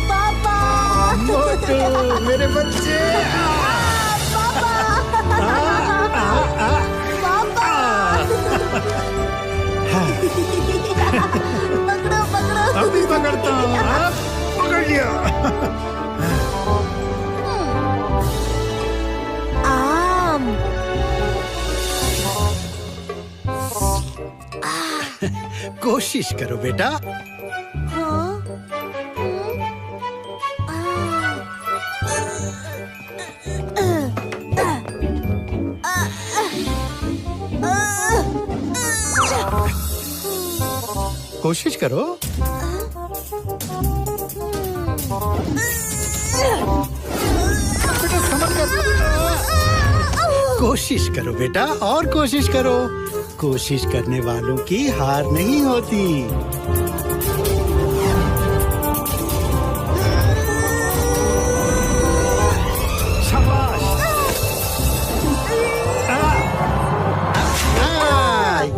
पापा, मोटू मेरे बच्चे। पापा, पापा, पकड़ो पकड़ो। अभी पकड़ता हूँ। पकड़ लिया। आम। कोशिश करो बेटा। हाँ? कोशिश करो। बेटा समझ कर। कोशिश करो बेटा, और कोशिश करो। कोशिश करने वालों की हार नहीं होती। शाबाश।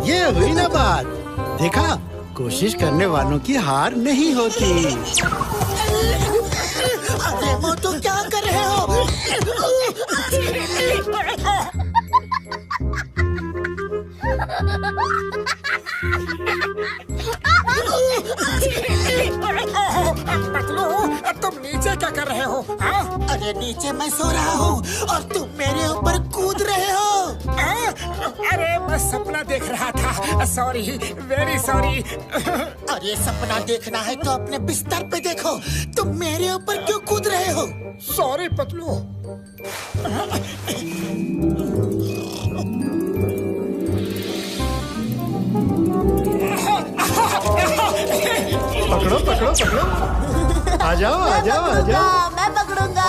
ये हुई ना बात। देखा, कोशिश करने वालों की हार नहीं होती। अरे मोटू क्या कर रहे हो? पतलू, तुम नीचे क्या कर रहे हो? हाँ? अरे नीचे मैं सो रहा हूँ और तुम मेरे ऊपर कूद रहे हो। अरे मैं सपना देख रहा था। Sorry, very sorry. अरे सपना देखना है तो अपने बिस्तर पे देखो। तुम मेरे ऊपर क्यों कूद रहे हो? सॉरी पतलू। पकड़ो पकड़ो पकड़ो। आ जाओ आ जाओ आ जाओ। मैं पकड़ूंगा।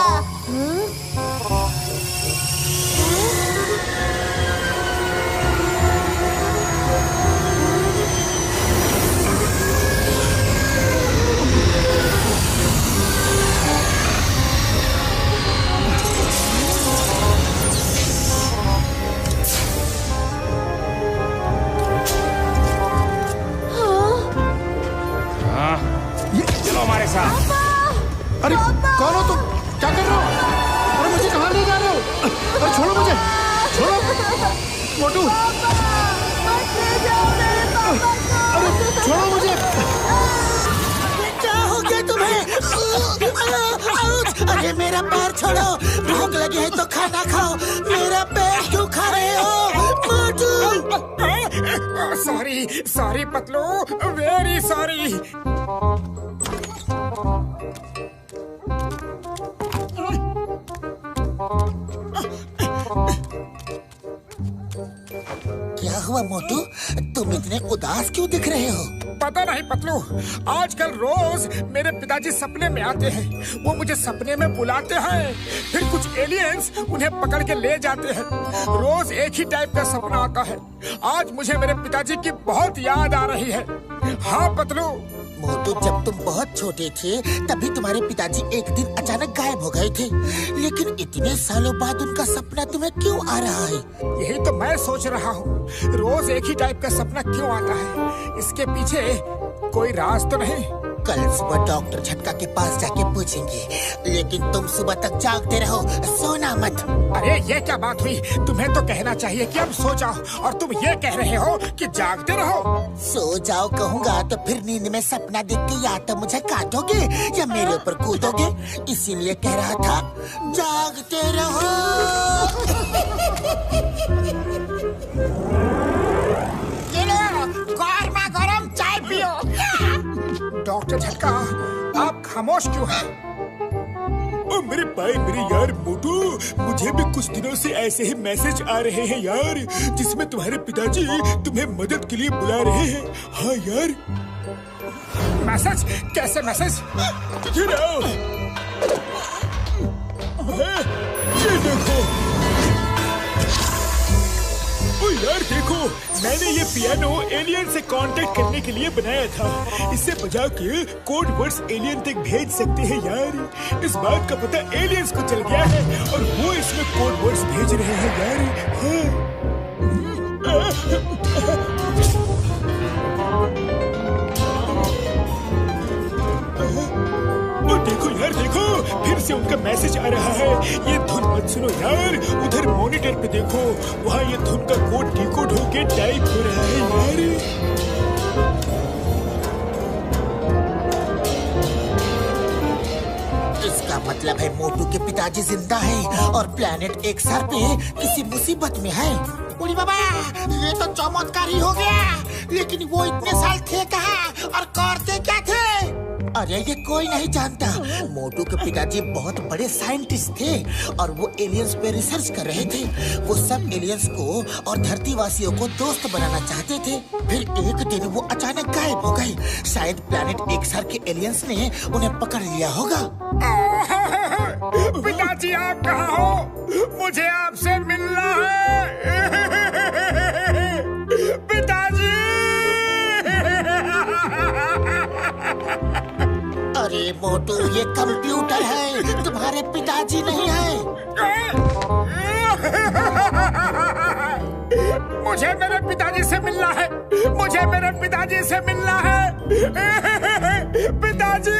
चलो हमारे साथ। अरे कौन हो तुम? क्या कर रहे हो? अरे मुझे कहाँ ले जा रहे हो? अरे छोड़ो मुझे, छोड़ो। मोटू, अरे छोड़ो मुझे। क्या हो गया तुम्हें? अरे मेरा पैर छोड़ो। भूख लगी है तो खाना खाओ। मेरा पैर क्यों खा रहे हो? Motu. Sorry sorry Patlu, very sorry. क्या हुआ मोटू? तुम इतने उदास क्यों दिख रहे हो? पता नहीं पतलू, आजकल रोज मेरे पिताजी सपने में आते हैं। वो मुझे सपने में बुलाते हैं, फिर कुछ एलियंस उन्हें पकड़ के ले जाते हैं। रोज एक ही टाइप का सपना आता है। आज मुझे मेरे पिताजी की बहुत याद आ रही है। हाँ पतलू। मोटू, जब तुम बहुत छोटे थे तभी तुम्हारे पिताजी एक दिन अचानक गायब हो गए थे। लेकिन इतने सालों बाद उनका सपना तुम्हें क्यों आ रहा है? यही तो मैं सोच रहा हूँ, रोज एक ही टाइप का सपना क्यों आता है? इसके पीछे कोई राज तो नहीं? कल सुबह डॉक्टर झटका के पास जाके पूछेंगे। लेकिन तुम सुबह तक जागते रहो, सोना मत। अरे ये क्या बात हुई? तुम्हें तो कहना चाहिए कि अब सो जाओ, और तुम ये कह रहे हो कि जागते रहो। सो जाओ कहूँगा तो फिर नींद में सपना देख के या तो मुझे काटोगे या मेरे ऊपर कूदोगे। इसीलिए कह रहा था जागते रहो। गर्मा गरम चाय पियो। डॉक्टर झटका, आप खामोश क्यों हैं? ओ मेरे भाई, मेरे यार मोटू, मुझे भी कुछ दिनों से ऐसे ही मैसेज आ रहे हैं यार, जिसमें तुम्हारे पिताजी तुम्हें मदद के लिए बुला रहे हैं। हाँ यार। मैसेज? कैसे मैसेज? ये देखो। ओए, यार देखो, मैंने ये पियानो एलियन से कांटेक्ट करने के लिए बनाया था। इसे बजा के कोड वर्ड्स एलियन तक भेज सकते हैं यार। इस बात का पता एलियंस को चल गया है और वो इसमें कोड वर्ड्स भेज रहे हैं यार। हाँ। देखो यार देखो, फिर से उनका मैसेज आ रहा है। ये धुन मत सुनो यार, उधर मॉनिटर पे देखो, वहाँ ये धुन का कोड डिकोड होके टाइप हो रहा है यार। इसका मतलब है मोटू के पिताजी जिंदा हैं और प्लेनेट एक्सआर पे किसी मुसीबत में है। उड़ी बाबा, ये तो चमत्कार ही हो गया। लेकिन वो इतने साल थे कहाँ और करते क्या थे? अरे ये कोई नहीं जानता। मोटू के पिताजी बहुत बड़े साइंटिस्ट थे और वो एलियंस पे रिसर्च कर रहे थे। वो सब एलियंस को और धरतीवासियों को दोस्त बनाना चाहते थे। फिर एक दिन वो अचानक गायब हो गए। शायद प्लेनेट एक्सआर के एलियंस ने उन्हें पकड़ लिया होगा। पिताजी आप कहाँ हो? मुझे आपसे मिलना है। पिताजी! अरे मोटू, ये कंप्यूटर है, तुम्हारे पिताजी नहीं है। मुझे मेरे पिताजी से मिलना है। मुझे मेरे पिताजी से मिलना है। पिताजी!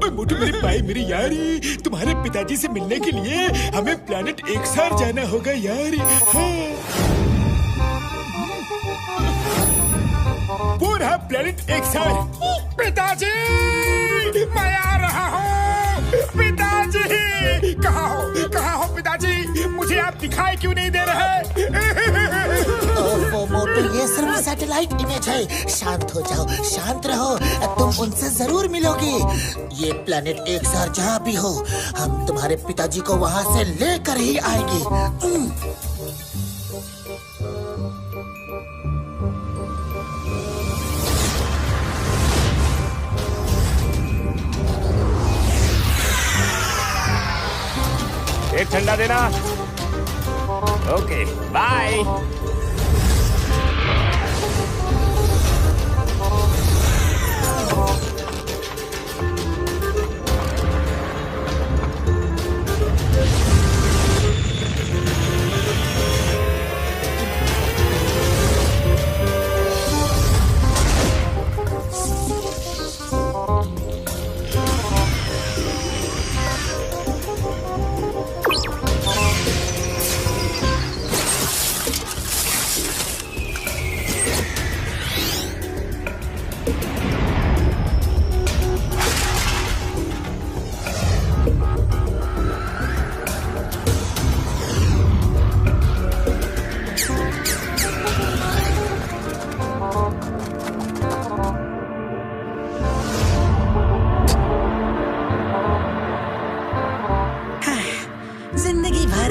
मोटू मेरे भाई मेरी यारी, तुम्हारे पिताजी से मिलने के लिए हमें प्लेनेट एक्सआर जाना होगा यार। हाँ। वो रहा प्लेनेट एक्सआर। पिताजी! मैं आ रहा हूँ। पिताजी! कहाँ हो? कहाँ हो पिताजी? मुझे आप दिखाई क्यों नहीं दे रहे? ओफो मोटू, ये सिर्फ सैटेलाइट इमेज है। शांत हो जाओ, शांत रहो, तुम उनसे जरूर मिलोगे। ये प्लेनेट एक्सआर जहाँ भी हो, हम तुम्हारे पिताजी को वहाँ से लेकर ही आएंगे। एक ठंडा देना। Okay, bye.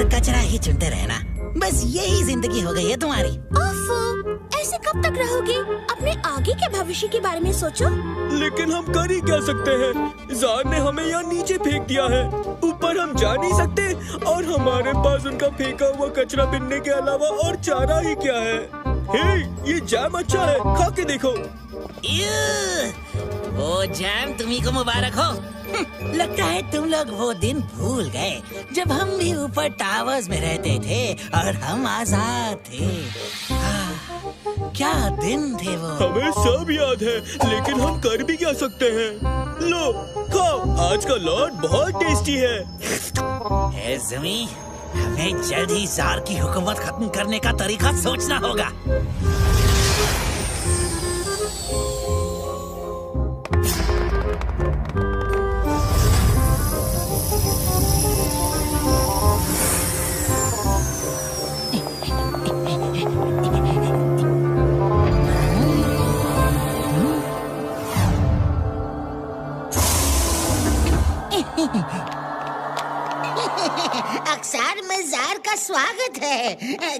कचरा ही चुनते रहना, बस यही जिंदगी हो गई है तुम्हारी। ओफो, ऐसे कब तक रहोगे? अपने आगे के भविष्य के बारे में सोचो। लेकिन हम कर ही क्या सकते हैं? ज़ार ने हमें यहाँ नीचे फेंक दिया है, ऊपर हम जा नहीं सकते और हमारे पास उनका फेंका हुआ कचरा बिनने के अलावा और चारा ही क्या है। हे, ये जैम अच्छा है, खा के देखो। वो जैम तुम्ही को मुबारक हो। लगता है तुम लोग वो दिन भूल गए जब हम भी ऊपर टावर्स में रहते थे और हम आजाद थे। क्या दिन थे वो। हमें सब याद है, लेकिन हम कर भी क्या सकते हैं। लो खाओ, आज का लॉट बहुत टेस्टी है। ज़मी, हमें जल्द ही ज़ार की हुकूमत खत्म करने का तरीका सोचना होगा। अक्सर में ज़ार का स्वागत है।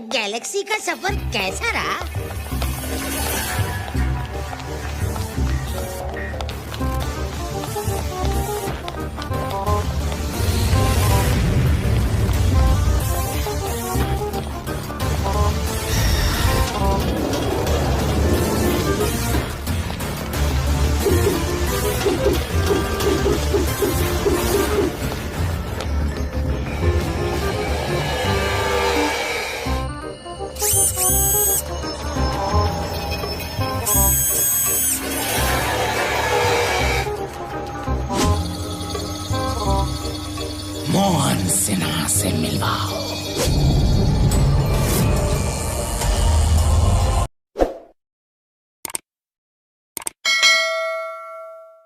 गैलेक्सी का सफर कैसा रहा? मोहन सिन्हा से मिलवाओ।